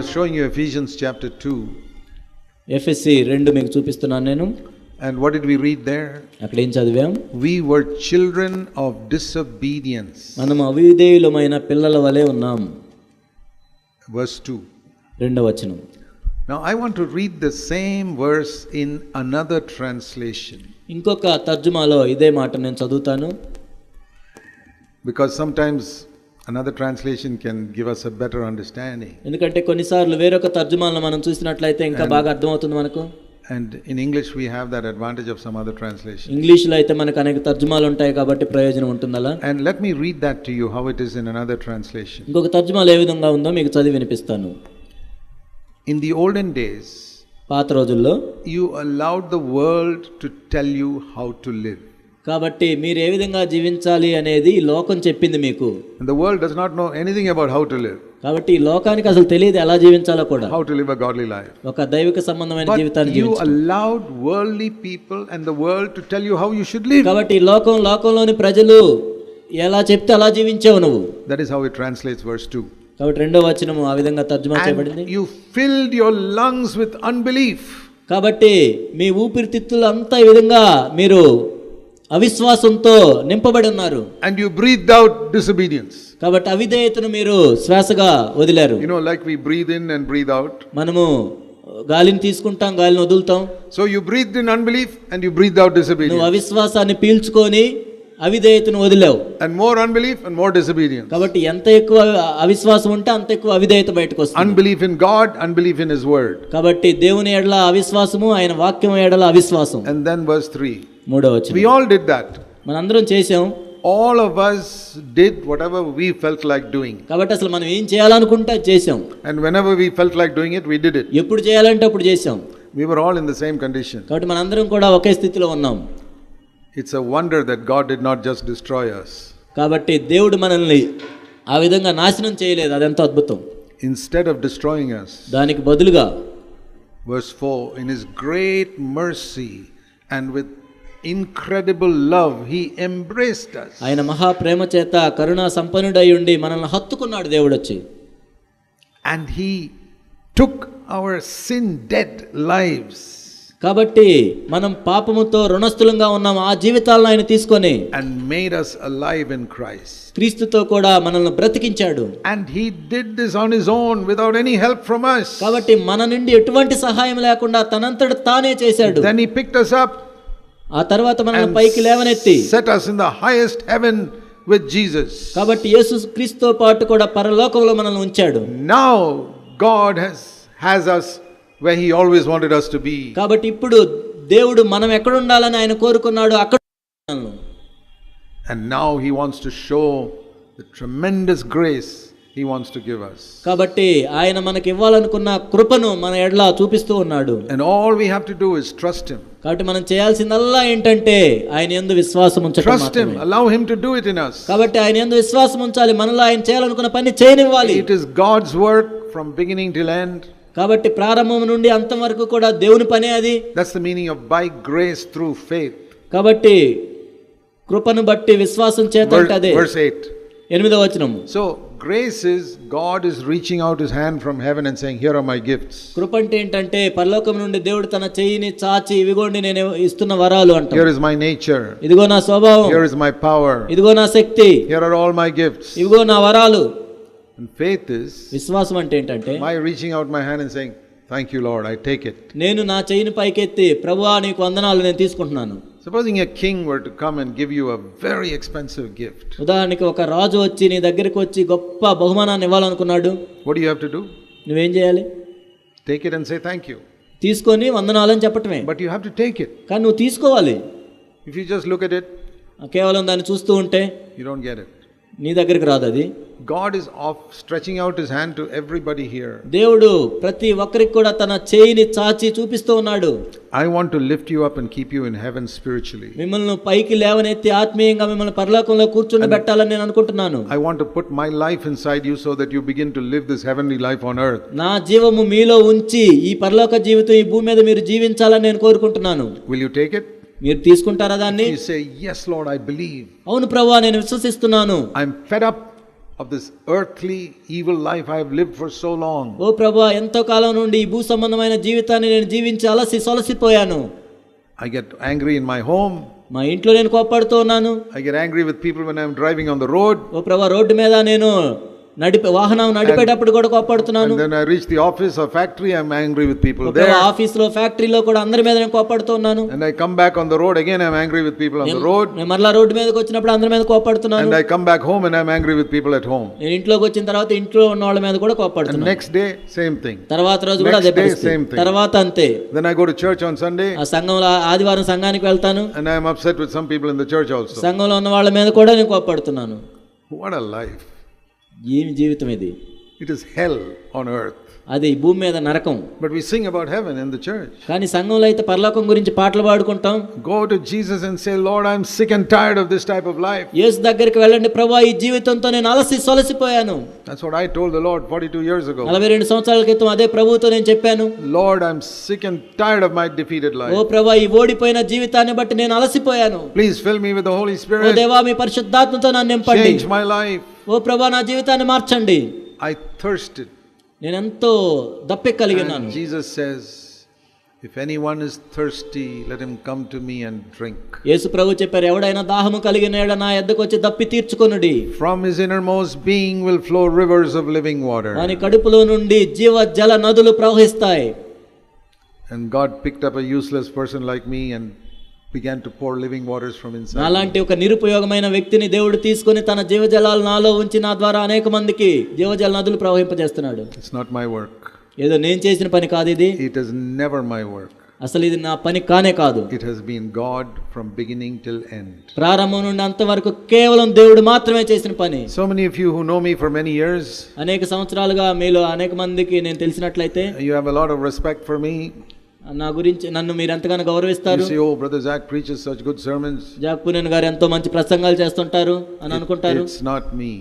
was showing you Ephesians chapter 2. ఎఫెసీ 2 మీకు చూపిస్తున్నాను నేను. And what did we read there? అక్కడ ఏం చదివాం? We were children of disobedience. మనం అవిధేయులమైన పిల్లల వలె ఉన్నాం. Verse 2. 2వ వచనం. Now I want to read the same verse in another translation. ఇంకొక తర్జుమాలో ఇదే మాట నేను చదువుతాను. Because sometimes another translation can give us a better understanding. ఎందుకంటే కొన్నిసార్లు వేరొక తర్జుమాలను మనం చూసినట్లయితే ఇంకా బాగా అర్థమవుతుంది మనకు. And in English we have that advantage of some other translation. ఇంగ్లీష్లో అయితే మనకు అనేక తర్జుమాలు ఉంటాయి కాబట్టి ప్రయోజనం ఉంటుంది అలా. And let me read that to you how it is in another translation. ఇంకొక తర్జుమాలో ఏ విధంగా ఉందో మీకు చదివి వినిపిస్తాను. In the olden days, పాత రోజుల్లో you allowed the world to tell you how to live. కాబట్టి మీరు ఏ విధంగా జీవించాలి అనేది ఈ లోకం చెప్పింది మీకు. And the world does not know anything about how to live. కాబట్టి ఈ లోకానికి అసలు తెలియదు ఎలా జీవించాలో కూడా. How to live a godly life. ఒక దైవిక సంబంధమైన జీవితాన్ని జీవించాలి. But you allowed worldly people and the world to tell you how you should live. కాబట్టి ఈ లోకంలోని ప్రజలు ఎలా చెప్తే అలా జీవించావు నువ్వు. That is how it translates verse 2. కాబట్టి 2వ వచనం ఆ విధంగా తర్జుమా చేయబడింది. You filled your lungs with unbelief. కాబట్టి మీ ఊపిరితిత్తులు అంతా ఈ విధంగా మీరు అవిశ్వాసంతో నింపబడి ఉన్నారు. And you breathed out disobedience. కాబట్టి అవిధేయతను మీరు శ్వాసగా వదిలారు. You know, like we breathe in and breathe out. మనము గాలిని తీసుకుంటాం, గాలిని వదులుతాం. So you breathed in unbelief and you breathed out disobedience. నువ్వు అవిశ్వాసాన్ని పీల్చుకొని అవిధేయతను వదిలావు. And more unbelief and more disobedience. కాబట్టి ఎంత ఎక్కువ అవిశ్వాసం ఉంటే అంత ఎక్కువ అవిధేయత బయటకు వస్తుంది. Unbelief in God, unbelief in His word. కాబట్టి దేవుని ఎడల అవిశ్వాసము, ఆయన వాక్యం ఎడల అవిశ్వాసం. And then verse 3. 3వ వచనం. We all did that. మనందరం చేసాం. All of us did whatever we felt like doing. కాబట్టి అసలు మనం ఏం చేయాలనుకుంటే చేసాం. And whenever we felt like doing it, we did it. ఎప్పుడు చేయాలంటే అప్పుడు చేసాం. We were all in the same condition. కాబట్టి మనందరం కూడా ఒకే స్థితిలో ఉన్నాం. It's a wonder that God did not just destroy us. కాబట్టి దేవుడు మనల్ని ఆ విధంగా నాశనం చేయలేదు. అదెంత అద్భుతం. Instead of destroying us, దానికి బదులుగా verse 4, in His great mercy and with incredible love He embraced us. ఆయన మహా ప్రేమ చేత కరుణా సంపన్నుడై ఉండి మనల్ని హత్తుకున్నాడు దేవుడు వచ్చి. And He took our sin dead lives. కాబట్టి మనం పాపముతో రుణస్థులంగా ఉన్నాం, ఆ జీవితాలను ఆయన తీసుకొని and made us alive in Christ. క్రీస్తుతో కూడా మనల్ని బ్రతికించాడు. And He did this on His own without any help from us. కాబట్టి మన నుండి ఎటువంటి సహాయం లేకుండా తనంతట తానే చేశాడు. Then He picked us up. ఆ తర్వాత మనల్ని పైకి లేవనెత్తి set us in the highest heaven with Jesus. కాబట్టి యేసు క్రీస్తుతో పాటు కూడా పరలోకంలో మనల్ని ఉంచాడు. Now God has us where He always wanted us to be. కాబట్టి ఇప్పుడు దేవుడు మనం ఎక్కడ ఉండాలని ఆయన కోరుకున్నాడు అక్కడ. And now He wants to show the tremendous grace He wants to give us. కాబట్టి ఆయన మనకి ఇవ్వాలనుకున్న కృపను మన ఎడల చూపిస్తూ ఉన్నాడు. And all we have to do is trust Him. కాబట్టి మనం చేయాల్సిందల్లా ఏంటంటే ఆయన యందు విశ్వాసం ఉంచడం మాత్రమే. Trust Him, allow Him to do it in us. కాబట్టి ఆయన యందు విశ్వాసం ఉంచాలి, మనలో ఆయన చేయాలనుకున్న పని చేయనివ్వాలి. It is God's work from beginning till end. కాబట్టి ప్రారంభం నుండి అంతం వరకు కూడా దేవుని పనే అది. That's the meaning of by grace through faith. కాబట్టి కృపను బట్టి విశ్వాసం చేత అంటే అదే. Verse 8. 8వ వచనం. So grace is God is reaching out His hand from heaven and saying, here are my gifts. కృప అంటే ఏంటంటే పరలోకం నుండి దేవుడు తన చెయ్యిని చాచి ఇవిగోండి నేను ఇస్తున్న వరాలు అంటాడు. Here is my nature. ఇదిగో నా స్వభావం. Here is my power. ఇదిగో నా శక్తి. Here are all my gifts. ఇదిగో నా వరాలు. And faith is విశ్వాసం అంటే ఏంటంటే my reaching out my hand and saying, thank you Lord, I take it. నేను నా చెయ్యిని పైకెత్తి ప్రభువా నీకు వందనాలు నేను తీసుకుంటున్నాను. Supposing a king were to come and give you a very expensive gift. ఉదాహరణకి ఒక రాజు వచ్చి నీ దగ్గరికి వచ్చి గొప్ప బహుమానాన్ని ఇవ్వాలనుకున్నాడు. What do you have to do? నువ్వేం చేయాలి? Take it and say thank you. తీసుకొని వందనాలు అని చెప్పటమే. But you have to take it. కానీ నువ్వు తీసుకోవాలి. If you just look at it, కేవలం దాన్ని చూస్తూ ఉంటే you don't get it. నీ దగ్గరికి రాదు అది. God is stretching out His hand to everybody here. దేవుడు ప్రతి ఒక్కరికి కూడా తన చేయిని చాచి చూపిస్తూ ఉన్నాడు. I want to lift you up and keep you in heaven spiritually. మిమ్మల్ని పైకి లేవనెత్తి ఆత్మీయంగా మిమ్మల్ని పరలోకంలో కూర్చోబెట్టాలని నేను అనుకుంటున్నాను. I want to put my life inside you so that you begin to live this heavenly life on earth. నా జీవము మీలో ఉంచి ఈ పరలోక జీవితం ఈ భూమి మీద మీరు జీవించాలని నేను కోరుకుంటున్నాను. Will you take it? మీరు తీసుకుంటారా దాన్ని? You say, yes Lord, I believe. అవును ప్రభువా నేను విశ్వసిస్తున్నాను. I'm fed up of this earthly evil life I have lived for so long. ఓ ప్రభువా, ఎంతో కాలం నుండి ఈ భూ సంబంధమైన జీవితాన్ని నేను జీవించి సొలసిపోయాను. I get angry in my home. మా ఇంట్లో నేను కోపడుతూ ఉన్నాను. I get angry with people when I am driving on the road. ఓ ప్రభువా, రోడ్డు మీద నేను వాహనం నడిపేటప్పుడు కూడా కోపడుతున్నాను. And then I reach the office or factory, I am angry with people there. Office లో, ఫ్యాక్టరీలో కూడా అందరి మీద నేను కోపడుతున్నాను. And I come back on the road again, I am angry with people on the road. నేను మరలా road మీదకి వచ్చినప్పుడు అందరి మీద కోపడుతున్నాను. And I come back home and I am angry with people at home. నేను ఇంట్లోకి వచ్చిన తర్వాత ఇంట్లో ఉన్న వాళ్ళ మీద కూడా కోపడుతున్నాను. And next day same thing. తర్వాత రోజు కూడా అదే పరిస్థితి. తర్వాత అంతే. Then I go to church on Sunday. ఆ సంఘంలో ఆదివారం సంఘానికి వెళ్తాను. And I am upset with some people in the church also. సంఘంలో ఉన్న వాళ్ళ మీద కూడా నేను కోపడుతున్నాను. What a life. ఏమి జీవితం ఇది? It is hell on earth. అది భూమి మీద నరకం. But we sing about heaven in the church. కానీ సంఘంలో అయితే పరలోకం గురించి పాటలు పాడుకుంటాం. Go to Jesus and say, Lord, I am sick and tired of this type of life. యేసు దగ్గరికి వెళ్ళండి, ప్రభువా ఈ జీవితంతో నేను సొలసిపోయాను. That's what I told the Lord 42 years ago. 42 సంవత్సరాల క్రితం అదే ప్రభువుతో నేను చెప్పాను. Lord, I am sick and tired of my defeated life. ఓ ప్రభువా, ఈ ఓడిపోయిన జీవితాన్ని బట్టి నేను అలసిపోయాను. Please fill me with the Holy Spirit. ఓ దేవా, మీ పరిశుద్ధాత్మతో నన్ను నింపండి. Change my life. ఓ ప్రభువా, నా జీవితాన్ని మార్చండి. I thirsted. నేను ఎంతో దప్పికలిగినాను. Jesus says, if anyone is thirsty, let him come to me and drink. యేసు ప్రభు చెప్పారు, ఎవడైనా దాహము కలిగిన యెడల నా యొద్దకు వచ్చి దప్పి తీర్చుకొనుడి. From his innermost being will flow rivers of living water. వాని కడుపులో నుండి జీవ జల నదులు ప్రవహిస్తాయి. And God picked up a useless person like me and began to pour living waters from inside. నాలాంటి ఒక నిరుపయోగమైన వ్యక్తిని దేవుడు తీసుకొని తన జీవజలాలు నాలో ఉంచి నా ద్వారా అనేక మందికి జీవజల నదులు ప్రవహింపజేస్తున్నాడు. It's not my work. ఏదో నేను చేసిన పని కాదు ఇది. It is never my work. అసలు ఇది నా పని కానే కాదు. It has been God from beginning till end. ప్రారంభం నుండి అంతవరకు కేవలం దేవుడు మాత్రమే చేసిన పని. So many of you who know me for many years, అనేక సంవత్సరాలుగా మీలో అనేక మందికి నేను తెలిసినట్లయితే, you have a lot of respect for me. నా గురించి నన్ను మీరు ఎంతగానో గౌరవిస్తారు. You say, oh, brother Zach preaches such good sermons. Zac Poonen గారు ఎంతో మంచి ప్రసంగాలు చేస్తుంటారు అని అనుకుంటారు. It's not me.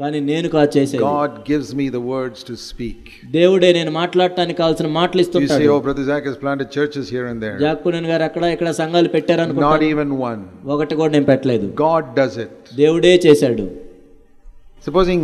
కానీ నేను కాదు చేసేది. God gives me the words to speak. దేవుడే నేను మాట్లాడటానికి కావాల్సిన మాటలు ఇస్తుంటాడు. You say, oh, brother Zach has planted churches here and there. Zac Poonen గారు అక్కడ ఇక్కడ సంఘాలు పెట్టారు అనుకుంటారు. Not even one. ఒకటి కూడా నేను పెట్టలేదు. God does it. దేవుడే చేశాడు. Supposing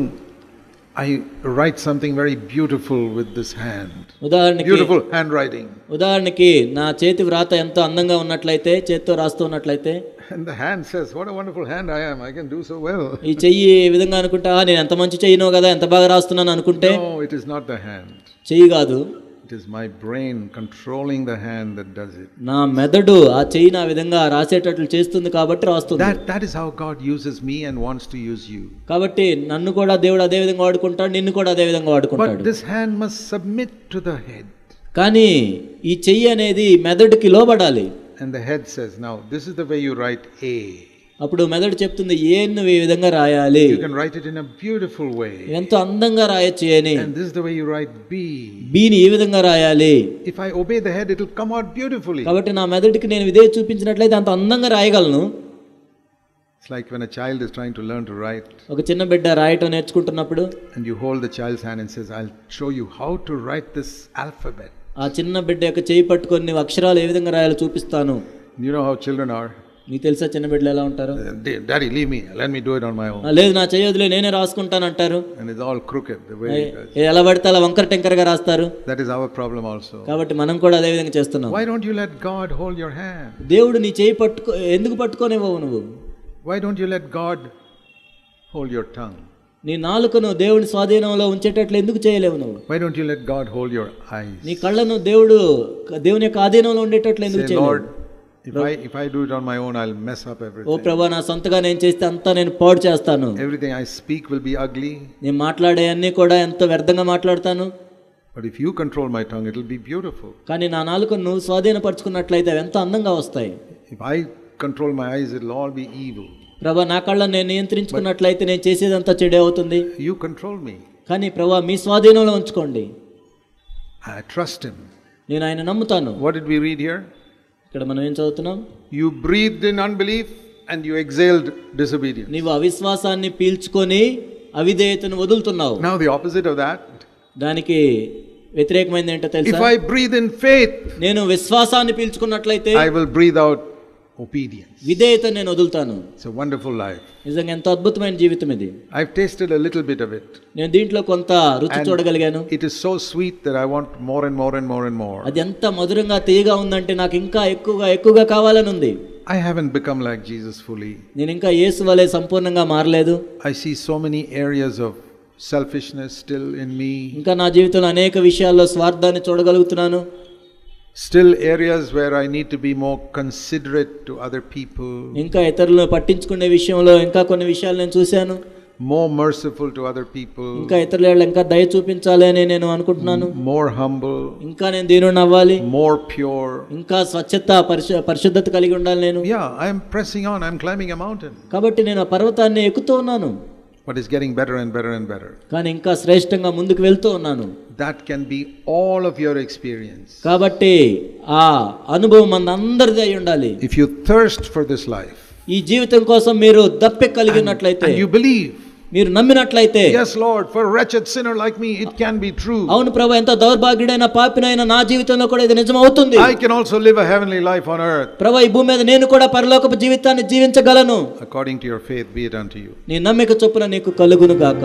I write something very beautiful with this hand. ఉదాహరణకి beautiful handwriting. ఉదాహరణకి నా చేతి వ్రాత ఎంతో అందంగా ఉన్నట్లయితే, చేత్తో రాస్తూ ఉన్నట్లయితే, and the hand says, what a wonderful hand I am, I can do so well. ఈ చెయ్యి ఈ విధంగా అనుకుంటా, నేను ఎంత మంచి చెయ్యినో కదా, ఎంత బాగా రాస్తున్నాను అనుకుంటే, no, it is not the hand. చెయ్యి కాదు, it is my brain controlling the hand that does it. నా మెదడు ఆ చెయ్యి నా విధంగా రాసేటట్లు చేస్తుంది కాబట్టి రాస్తుంది. that is how God uses me and wants to use you. కాబట్టి నన్ను కూడా దేవుడు అదే విధంగా వాడుకుంటాడు, నిన్ను కూడా అదే విధంగా వాడుకుంటాడు. but this hand must submit to the head. కానీ ఈ చెయ్యి అనేది మెదడుకి లోబడాలి. and the head says, now this is the way you write A. అప్పుడు మెదడు చెప్తుంది, ఏ నువ్వు ఈ విధంగా రాయాలి. You can write it in a beautiful way. ఎంతో అందంగా రాయొచ్చు అని. and this is the way you write B. బిని ఈ విధంగా రాయాలి. if I obey the head, it will come out beautifully. కాబట్టి నా మెదడుకి నేను ఇదే చూపించినట్లయితే అంత అందంగా రాయగలను. it's like when a child is trying to learn to write. ఒక చిన్న బిడ్డ రాయటం నేర్చుకుంటున్నప్పుడు, and you hold the child's hand and says, I'll show you how to write this alphabet. ఆ చిన్న బిడ్డ యొక్క చేయి పట్టుకొని నీవు అక్షరాలు ఏ విధంగా రాయాలో చూపిస్తాను. you know how children are. నీకు తెలుసా చిన్న బిడ్డలు ఎలా ఉంటారు? Daddy, leave me, let me do it on my own. లేదు, నా చేయొద్దులే, నేనే రాసుకుంటాను అంటారు. and it's all crooked the way it does. ఎలా పడితే అలా వంకర టెంకరగా రాస్తారు. that is our problem also. కాబట్టి మనం కూడా అదే విధంగా చేస్తున్నాం. why don't you let God hold your hand? దేవుడు నీ చేయి ఎందుకు పట్టుకోనివ్వవు నువ్వు? why don't you let God hold your tongue? నీ నాలుకను దేవుని స్వాధీనంలో ఉంచేటట్లు ఎందుకు చేయలేవు నువ్వు? why don't you let God hold your eyes? నీ కళ్ళను దేవుని యొక్క ఆధీనంలో ఉండేటట్లు ఎందుకు చేయలేవు? Lord, if I do it on my own, I'll mess up everything. ఓ ప్రభువా, నా సొంతగా నేను చేస్తే అంతా నేను పాడు చేస్తాను. everything I speak will be ugly. నేను మాట్లాడే అన్ని కూడా ఎంతో వ్యర్థంగా మాట్లాడతాను. but if you control my tongue, it will be beautiful. కానీ నా నాలుకను నువ్వు స్వాధీనపరచుకున్నట్లయితే అవి ఎంతో అందంగా వస్తాయి. if I control my eyes, it will all be evil. ప్రభువా, నా కళ్ళను నేను నియంత్రించుకున్నట్లయితే నేను చేసేదంతా చెడే అవుతుంది. you control me. కానీ ప్రభువా, మీ స్వాధీనంలో ఉంచుకోండి. I trust him. నేను ఆయన నమ్ముతాను. what did we read here? ఇక్కడ మనం ఏం చదువుతున్నాం? you breathed in unbelief and you exhaled disobedience. నీవు అవిశ్వాసాన్ని పీల్చుకొని అవిధేయతను వదులుతున్నావు. now the opposite of that, దానికి వ్యతిరేకమైనది ఏంటో తెలుసా? if I breathe in faith, నేను విశ్వాసాన్ని పీల్చుకున్నట్లయితే I will breathe out obedience. విధేయత నేను వదులుతాను. It's a wonderful life. నిజంగా ఎంతో అద్భుతమైన జీవితం ఇది. I've tasted a little bit of it. నేను దీంట్లో కొంత రుచి చూడగలిగాను. It is so sweet that I want more and more and more and more. అది ఎంత మధురంగా తీయగా ఉందంటే నాకు ఇంకా ఎక్కువగా కావాలని ఉంది. I haven't become like Jesus fully. నేను ఇంకా యేసు వలె సంపూర్ణంగా మారలేదు. I see so many areas of selfishness still in me. ఇంకా నా జీవితంలో అనేక విషయాల్లో స్వార్థాన్ని చూడగలుగుతున్నాను. Still areas where I need to be more considerate to other people. ఇంకా ఇతరులను పట్టించుకునే విషయంలో ఇంకా కొన్ని విషయాలు నేను చూశాను. More merciful to other people. ఇంకా ఇతరుల ఇంకా దయ చూపించాలి అని నేను అనుకుంటున్నాను. More humble. ఇంకా నేను దీనుడిని అవ్వాలి. More pure. ఇంకా స్వచ్ఛత పరిశుద్ధత కలిగి ఉండాలి నేను. Yeah, I am pressing on. I am climbing a mountain. కాబట్టి నేను ఆ పర్వతాన్ని ఎక్కుతూ ఉన్నాను. But it's getting better and better and better. కానీ ఇంకా శ్రేష్టంగా ముందుకు వెళ్తూ ఉన్నాను. That can be all of your experience. కాబట్టి ఆ అనుభవం మనందరిది అయి ఉండాలి. If you thirst for this life, ఈ జీవితం కోసం మీరు దప్పిక కలిగి ఉన్నట్లయితే, and you believe, మీరు నమ్మినట్లయితే, yes Lord, for a wretched sinner like me it can be true. అవును ప్రభువా, ఎంత దౌర్భాగ్యుడైన పాపినైన నా జీవితంలో కూడా ఇది నిజం అవుతుంది. I can also live a heavenly life on earth. ప్రభువా, ఈ భూమి మీద నేను కూడా పరలోకపు జీవితాన్ని జీవించగలను. According to your faith be it unto you. నీ నమ్మిక చొప్పున నీకు కలుగును గాక.